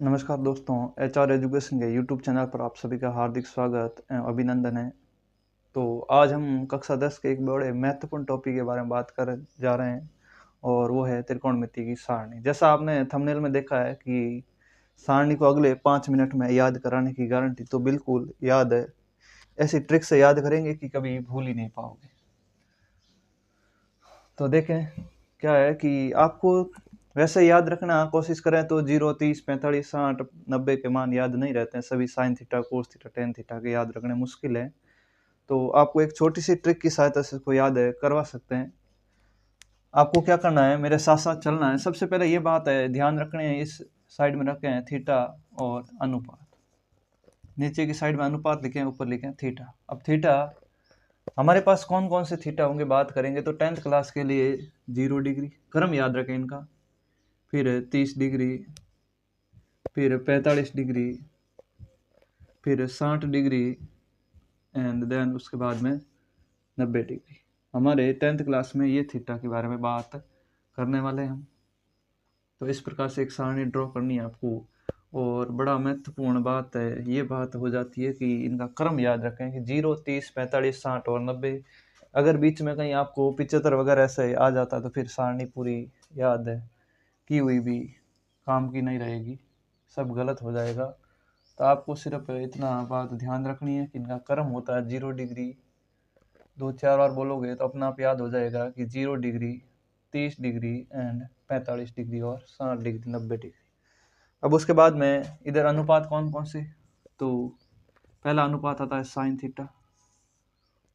नमस्कार दोस्तों, HR education के यूट्यूब चैनल पर आप सभी का हार्दिक स्वागत एवं अभिनंदन है। तो आज हम कक्षा 10 के एक बड़े महत्वपूर्ण टॉपिक के बारे में बात कर जा रहे हैं और वो है त्रिकोणमिति की सारणी। जैसा आपने थंबनेल में देखा है कि सारणी को अगले 5 मिनट में याद कराने की गारंटी तो बिल्कुल याद है। ऐसी ट्रिक से याद करेंगे कि कभी भूल ही नहीं पाओगे। तो देखें क्या है कि आपको वैसे याद रखना कोशिश करें तो 0, 30, 45, 60, 90 के मान याद नहीं रहते हैं। सभी sine theta, cos theta, tan theta के याद रखने मुश्किल है। तो आपको एक छोटी सी ट्रिक की सहायता से इसको याद करवा सकते हैं। आपको क्या करना है, मेरे साथ साथ चलना है। सबसे पहले ये बात है, ध्यान रखने हैं, इस साइड में रखे हैं थीटा और अनुपात। नीचे की साइड में अनुपात लिखे हैं, ऊपर लिखे हैं थीटा। अब थीटा हमारे पास कौन कौन से थीटा होंगे बात करेंगे तो 10th क्लास के लिए 0 डिग्री, क्रम याद रखें इनका, फिर 30 डिग्री, फिर 45 डिग्री, फिर 60 डिग्री एंड देन उसके बाद में 90 डिग्री। हमारे 10th क्लास में ये थीटा के बारे में बात करने वाले हैं हम। तो इस प्रकार से एक सारणी ड्रॉ करनी है आपको। और बड़ा महत्वपूर्ण बात है, ये बात हो जाती है कि इनका क्रम याद रखें कि 0, 30, 45, 60 और 90। अगर बीच में कहीं आपको 75 वगैरह ऐसे आ जाता तो फिर सारणी पूरी याद है की हुई भी काम की नहीं रहेगी, सब गलत हो जाएगा। तो आपको सिर्फ इतना बात ध्यान रखनी है कि इनका क्रम होता है 0 डिग्री। 2-4 बार बोलोगे तो अपना आप याद हो जाएगा कि 0 डिग्री, 30 डिग्री एंड 45 डिग्री और 60 डिग्री, 90 डिग्री। अब उसके बाद में इधर अनुपात कौन कौन से, तो पहला अनुपात आता है साइन थीटा,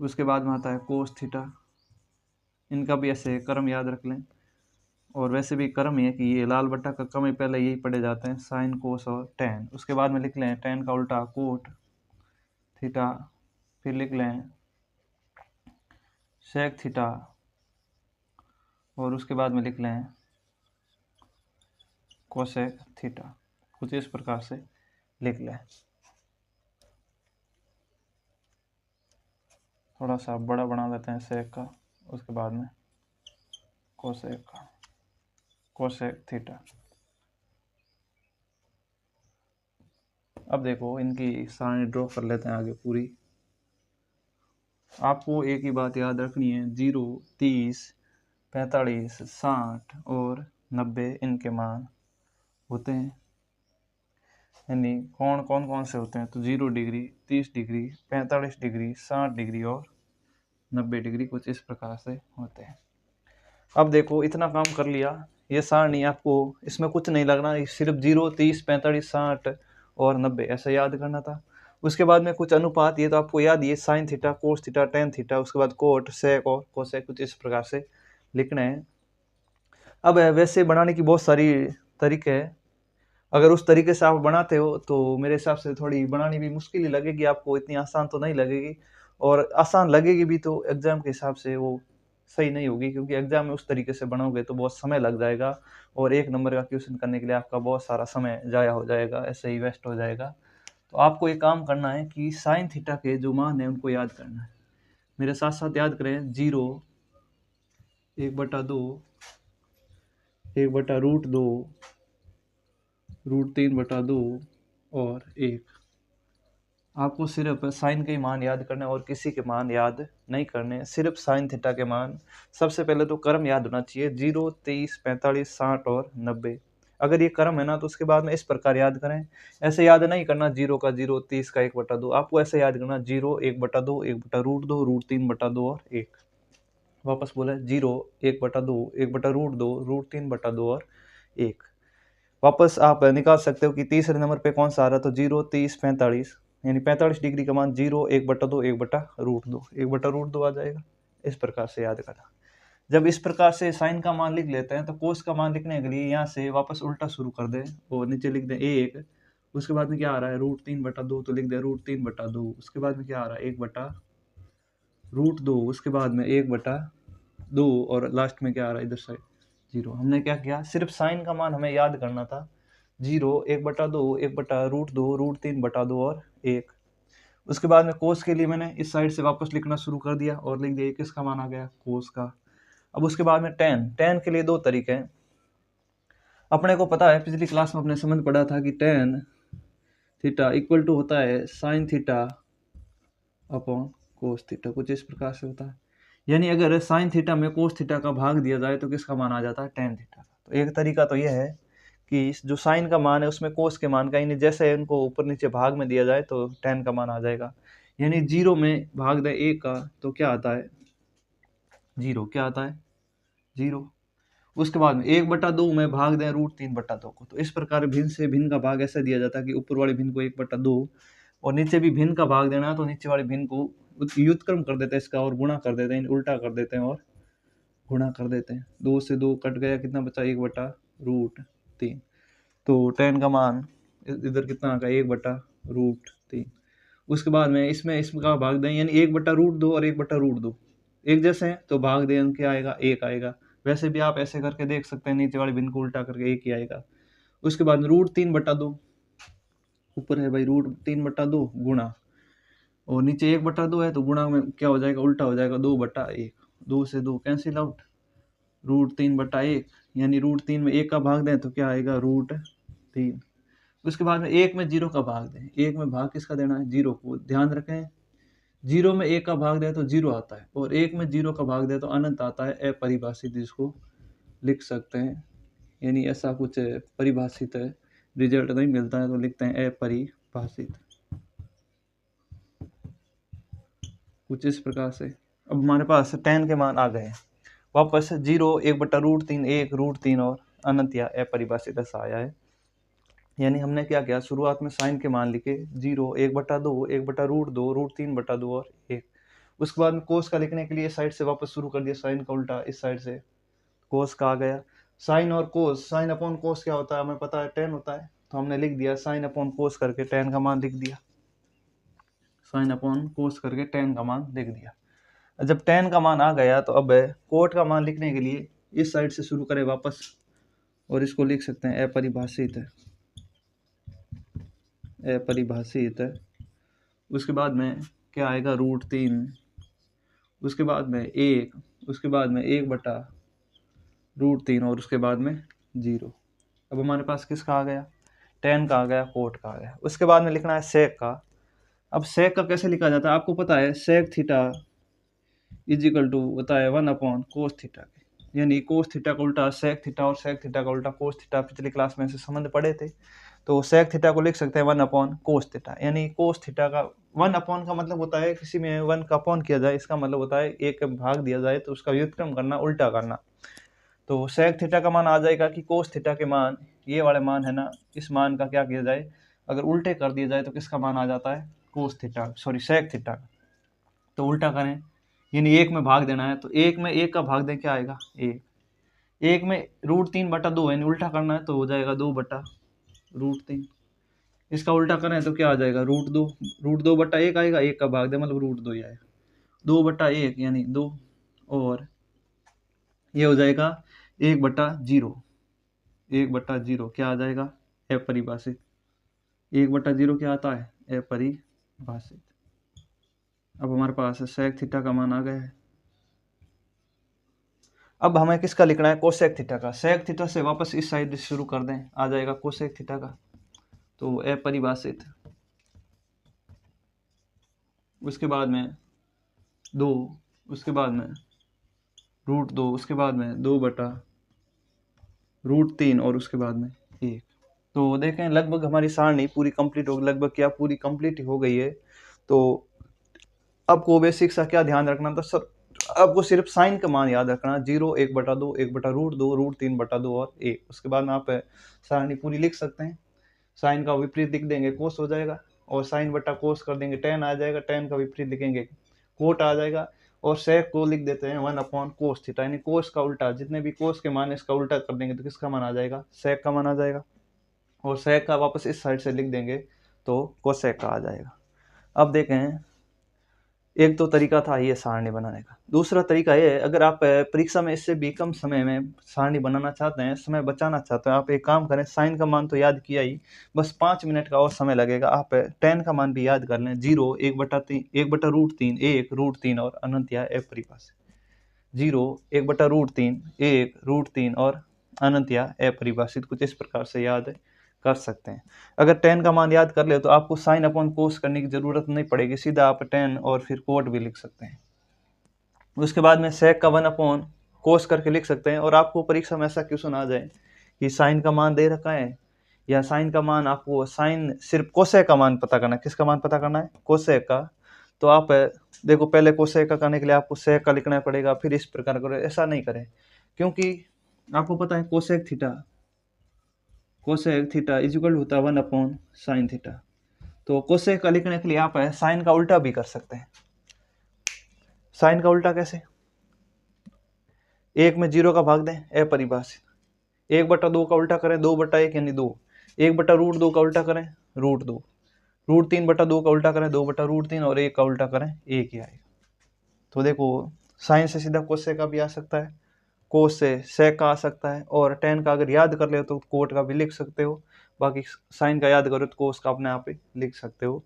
उसके बाद में आता है कोस थीटा। इनका भी ऐसे क्रम याद रख लें। और वैसे भी क्रम है कि ये लाल बट्टा का क्रम ही पहले यही पढ़े जाते हैं, साइन, कोस और टेन। उसके बाद में लिख लें टेन का उल्टा कोट थीटा, फिर लिख लें सेक थीटा, और उसके बाद में लिख लें कोसेक थीटा। कुछ इस प्रकार से लिख लें। थोड़ा सा बड़ा बना देते हैं सेक का, उसके बाद में कोसेक का, कोसेक थीटा। अब देखो इनकी सारणी ड्रॉ कर लेते हैं आगे पूरी। आपको एक ही बात याद रखनी है, 0, 30, 45, 60 और 90 इनके मान होते हैं। यानी कौन कौन से होते हैं तो 0 डिग्री, 30 डिग्री, 45 डिग्री, 60 डिग्री और 90 डिग्री, कुछ इस प्रकार से होते हैं। अब देखो इतना काम कर लिया, ये सारणी आपको इसमें कुछ नहीं लगना, सिर्फ 0, 30, 45, 60 और 90 ऐसा याद करना था। उसके बाद में कुछ अनुपात, ये तो आपको याद ही है, sine theta, cos theta, tan theta, उसके बाद कोट, सेक और कोसेक, कुछ इस प्रकार से लिखना है। अब वैसे बनाने की बहुत सारी तरीके हैं। अगर उस तरीके से आप बनाते हो तो मेरे हिसाब से थोड़ी बनानी भी मुश्किल ही लगेगी आपको, इतनी आसान तो नहीं लगेगी। और आसान लगेगी भी तो एग्जाम के हिसाब से वो सही नहीं होगी, क्योंकि एग्जाम में उस तरीके से बनाओगे तो बहुत समय लग जाएगा और 1 नंबर का क्वेश्चन करने के लिए आपका बहुत सारा समय जाया हो जाएगा, ऐसे ही वेस्ट हो जाएगा। तो आपको ये काम करना है कि साइन थीटा के जो मान है उनको याद करना है। मेरे साथ साथ याद करें, 0, 1/2, 1/√2, √3/2 और 1। आपको सिर्फ साइन के ही मान याद करने और किसी के मान याद नहीं करने, सिर्फ साइन थीटा के मान। सबसे पहले तो क्रम याद होना चाहिए, 0, 30, 45, 60 और 90। अगर ये क्रम है ना तो उसके बाद में इस प्रकार याद करें। ऐसे याद नहीं करना 0 का 0, 30 का 1/2। आपको ऐसे याद करना 0, 1/2, 1/√2, √3/2 और 1। वापस बोले 0, 1/2, 1/√2, √3/2 और 1। वापस आप निकाल सकते हो कि तीसरे नंबर पे कौन सा आ रहा है, तो 0, 30, 45, यानी 45 डिग्री का मान 0, 1/2, 1/√2, 1/√2 आ जाएगा। इस प्रकार से याद करना। जब इस प्रकार से साइन का मान लिख लेते हैं तो कोस का मान लिखने के लिए यहाँ से वापस उल्टा शुरू कर दें और नीचे लिख दें 1। उसके बाद में क्या आ रहा है, √3/2, तो लिख दें √3/2। उसके बाद में क्या आ रहा है, 1/√2। उसके बाद में 1/2 और लास्ट में क्या आ रहा है इधर साइड 0। हमने क्या किया, सिर्फ साइन का मान हमें याद करना था, 0, 1/2, 1/√2, √3/2 और 1। उसके बाद में कोस के लिए मैंने इस साइड से वापस लिखना शुरू कर दिया और लिख दिया किसका मान आ गया, कोस का। अब उसके बाद में टेन के लिए दो तरीके हैं। अपने को पता है, पिछली क्लास में अपने समझ पड़ा था कि टेन थीटा इक्वल टू होता है sine theta upon cos theta, कुछ इस प्रकार से होता है। यानी अगर साइन थीटा में कोस थीटा का भाग दिया जाए तो किसका मान आ जाता है, टेन थीटा का। तो एक तरीका तो यह है कि जो साइन का मान है उसमें कोस के मान का, यानी जैसे इनको ऊपर नीचे भाग में दिया जाए तो टेन का मान आ जाएगा। यानी 0 में भाग दें 1 का तो क्या आता है, 0। क्या आता है, 0। उसके बाद में 1/2 में भाग दें √3/2 को। तो इस प्रकार भिन्न से भिन्न का भाग ऐसा दिया जाता है कि ऊपर वाले भिन्न को 1/2 और नीचे भी भिन्न का भाग देना है तो नीचे वाले भिन्न को व्युत्क्रम कर देते हैं इसका और गुणा कर देते हैं, उल्टा कर देते हैं और गुणा कर देते हैं। 2 से 2 कट गया, कितना बचा, 1/√3। तो टेन का मान इधर कितना आ गया, 1/√3। उसके बाद में इसमें इसका भाग दें, यानी 1/√2 और 1/√2 एक जैसे हैं तो भाग दें क्या आएगा, 1 आएगा। वैसे भी आप ऐसे करके देख सकते हैं, नीचे वाले भिन्न को उल्टा करके 1 ही आएगा। उसके बाद √3/2 ऊपर है भाई √3/2 गुणा, और नीचे 1/2 है तो गुणा में क्या हो जाएगा, उल्टा हो जाएगा 2/1। 2 से 2 कैंसिल आउट, √3/1 यानी √3 में 1 का भाग दें तो क्या आएगा, √3। उसके बाद में 1 में 0 का भाग दें, 1 में भाग किसका देना है, 0 को। ध्यान रखें 0 में 1 का भाग दें तो 0 आता है, और 1 में 0 का भाग दें तो अनंत आता है, अपरिभाषित जिसको लिख सकते हैं। यानी ऐसा कुछ परिभाषित रिजल्ट नहीं मिलता है तो लिखते हैं अपरिभाषित, कुछ इस प्रकार से। अब हमारे पास टेन के मान आ गए वापस, 0, 1/√3, 1, √3 और अनंत या अपरिभाषित ऐसा आया है। यानी हमने क्या किया, शुरुआत में साइन के मान लिखे 0, 1/2, 1/√2, √3/2 और 1। उसके बाद में कोस का लिखने के लिए साइड से वापस शुरू कर दिया, साइन का उल्टा इस साइड से कोस का आ गया। साइन और कोस, साइन अपॉन कोस क्या होता है हमें पता है, टेन होता है। तो हमने लिख दिया साइन अपॉन कोस करके टेन का मान लिख दिया, साइन अपॉन कोस करके टेन का मान लिख दिया। जब टेन का मान आ गया तो अब कोट का मान लिखने के लिए इस साइड से शुरू करें वापस, और इसको लिख सकते हैं अपरिभाषित, अपरिभाषित। उसके बाद में क्या आएगा, √3, उसके बाद में 1, उसके बाद में 1/√3 और उसके बाद में 0। अब हमारे पास किसका आ गया, टेन का आ गया, कोट का आ गया। उसके बाद में लिखना है सेक का। अब सेक का कैसे लिखा जाता है आपको पता है, sec theta is equal to होता है 1/cos थीटा के। यानी कोस थीटा का उल्टा सेक थीटा और सेक थीटा का उल्टा कोस थीटा, पिछली क्लास में से संबंध पढ़े थे। तो सेक थीटा को लिख सकते हैं 1/cos थीटा। यानी कोस थीटा का 1 का मतलब होता है किसी में 1 का अपॉन किया जाए, इसका मतलब होता है 1 भाग दिया जाए तो उसका व्युत्क्रम करना, उल्टा करना। तो सेक थीटा का मान आ जाएगा कि कोस थीटा के मान, ये वाले मान है ना, इस मान का क्या किया जाए, अगर उल्टे कर दिया जाए तो किसका मान आ जाता है, cos theta, sorry sec theta का। तो उल्टा करें, यानी 1 में भाग देना है तो 1 में 1 का भाग दें क्या आएगा, 1। 1 में √3/2 यानी उल्टा करना है तो हो जाएगा 2/√3। इसका उल्टा करें तो क्या आ जाएगा, √2, √2/1 आएगा, 1 का भाग दे मतलब √2 ही आएगा, 2/1 यानी 2, और ये हो जाएगा 1/0, 1/0 क्या आ जाएगा, अपरिभाषित। 1/0 क्या आता है, अपरिभाषित। अब हमारे पास सेक थीटा का मान आ गया है। अब हमें किसका लिखना है, कोसेक थीटा का। सेक थीटा से वापस इस साइड से शुरू कर दें, आ जाएगा कोसेक थीटा का, तो अपरिभाषित। उसके बाद में 2, उसके बाद में √2, उसके बाद में 2/√3 और उसके बाद में 1। तो देखें लगभग हमारी सारणी पूरी कंप्लीट हो गई, लगभग क्या पूरी कंप्लीट हो गई है। तो आपको बेसिक सा क्या ध्यान रखना था सर, आपको सिर्फ साइन का मान याद रखना, 0, 1/2, 1/√2, √3/2 और 1। उसके बाद में आप सारणी पूरी लिख सकते हैं। साइन का विपरीत लिख देंगे कोस हो जाएगा, और साइन बटा कोस कर देंगे टेन आ जाएगा, टेन का विपरीत लिखेंगे कोट आ जाएगा, और सेक को लिख देते हैं 1/cos थीटा, यानी कोस का उल्टा, जितने भी कोस के मान इसका उल्टा कर देंगे तो किसका मान आ जाएगा, सेक का मान आ जाएगा, और सेक का वापस इस साइड से लिख देंगे तो कोसेक का आ जाएगा। अब देखें एक तो तरीका था ये सारणी बनाने का। दूसरा तरीका ये है, अगर आप परीक्षा में इससे भी कम समय में सारणी बनाना चाहते हैं, समय बचाना चाहते हैं, आप एक काम करें, साइन का मान तो याद किया ही, बस 5 मिनट का और समय लगेगा। आप टेन का मान भी याद कर लें, 0, 1/3, 1/√3, 1, √3 और अनंत या अपरिभाषित। 0, 1/√3, 1, √3 और अनंत या अपरिभाषित, कुछ इस प्रकार से याद कर सकते हैं। अगर tan का मान याद कर ले तो आपको साइन अपॉन कोस करने की जरूरत नहीं पड़ेगी, सीधा आप tan और फिर कोट भी लिख सकते हैं। उसके बाद में sec का 1 अपॉन कोस करके लिख सकते हैं। और आपको परीक्षा में ऐसा क्वेश्चन आ जाए कि साइन का मान दे रखा है या साइन का मान, आपको साइन सिर्फ कोसेक का मान पता करना है। किसका मान पता करना है? कोसेक का। तो आप देखो, पहले कोसेक का करने के लिए आपको सेक का लिखना पड़ेगा, फिर इस प्रकार करो। ऐसा नहीं करें, क्योंकि आपको पता है कोसेक थीटा इज इक्वल होता है 1 अपॉन साइन थीटा। तो कोसेक का लिखने के लिए आप साइन का उल्टा भी कर सकते हैं। साइन का उल्टा कैसे? 1 में 0 का भाग दें, अपरिभाषित। 1/2 का उल्टा करें, 2/1 यानी 2। 1/√2 का उल्टा करें, √2। √3/2 का उल्टा करें, 2/√3। और 1 का उल्टा करें, 1 ही आएगा। तो देखो, साइन से सीधा कोसेक का भी आ सकता है, कोस से सेक का आ सकता है, और tan का अगर याद कर ले तो कोट का भी लिख सकते हो। बाकी साइन का याद करो तो कोस का अपने आप ही लिख सकते हो।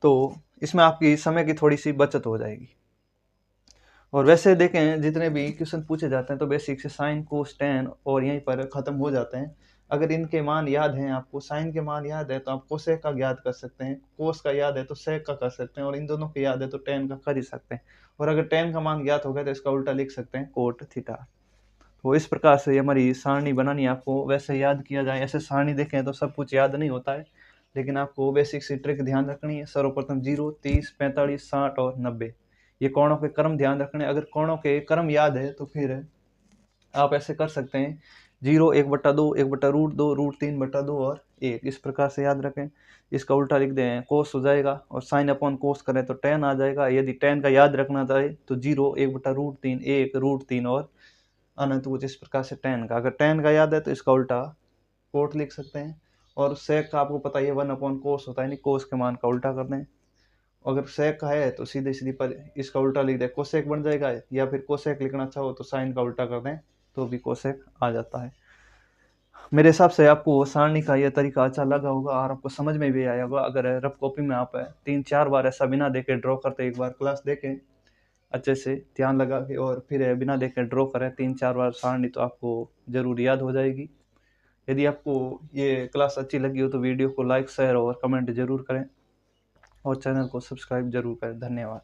तो इसमें आपकी समय की थोड़ी सी बचत हो जाएगी। और वैसे देखें, जितने भी क्वेश्चन पूछे जाते हैं तो बेसिक से साइन कोस tan और यहीं पर ख़त्म हो जाते हैं। अगर इनके मान याद हैं, आपको साइन के मान याद है तो आप कोसेक का याद कर सकते हैं, कोस का याद है तो सेक का कर सकते हैं, और इन दोनों के याद है तो tan का कर ही सकते हैं। और अगर tan का मान ज्ञात हो गया तो इसका उल्टा लिख सकते हैं, कोट थीटा। तो इस प्रकार से हमारी सारणी बनानी है। आपको वैसे याद किया जाए, ऐसे सारणी देखें तो सब कुछ याद नहीं होता है, लेकिन आपको बेसिक सी ट्रिक ध्यान रखनी है। सर्वप्रथम 0, 30, 45, 60 और 90, ये कोणों के क्रम ध्यान रखने। अगर कोणों के क्रम याद है तो फिर आप ऐसे कर सकते हैं, 0, 1/2, 1/√2, √3/2 और 1, इस प्रकार से याद रखें। इसका उल्टा लिख दें, कोस हो जाएगा, और साइन अपॉन कोस करें तो tan आ जाएगा। यदि tan का याद रखना चाहे तो 0, 1/√3, 1, √3 और अनंत, कुछ इस प्रकार से tan का। अगर tan का याद है तो इसका उल्टा कोट लिख सकते हैं। और सेक का आपको पता ही है, 1 अपॉन कोस होता है, नहीं कोस के मान का उल्टा कर दें। अगर सेक का है तो सीधे सीधे पर इसका उल्टा लिख दें, कोसेक बन जाएगा। या फिर कोसेक लिखना चाहो तो साइन का उल्टा कर दें तो भी कोसेक आ जाता है। मेरे हिसाब से आपको सारणी का यह तरीका अच्छा लगा होगा और आपको समझ में भी आया होगा। अगर रफ कॉपी में आप 3-4 बार ऐसा बिना देखे ड्रॉ करते, एक बार क्लास देखें अच्छे से ध्यान लगा के, और फिर बिना देखे ड्रॉ करें 3-4 बार सारणी, तो आपको ज़रूर याद हो जाएगी। यदि आपको ये क्लास अच्छी लगी हो तो वीडियो को लाइक, शेयर और कमेंट जरूर करें, और चैनल को सब्सक्राइब जरूर करें। धन्यवाद।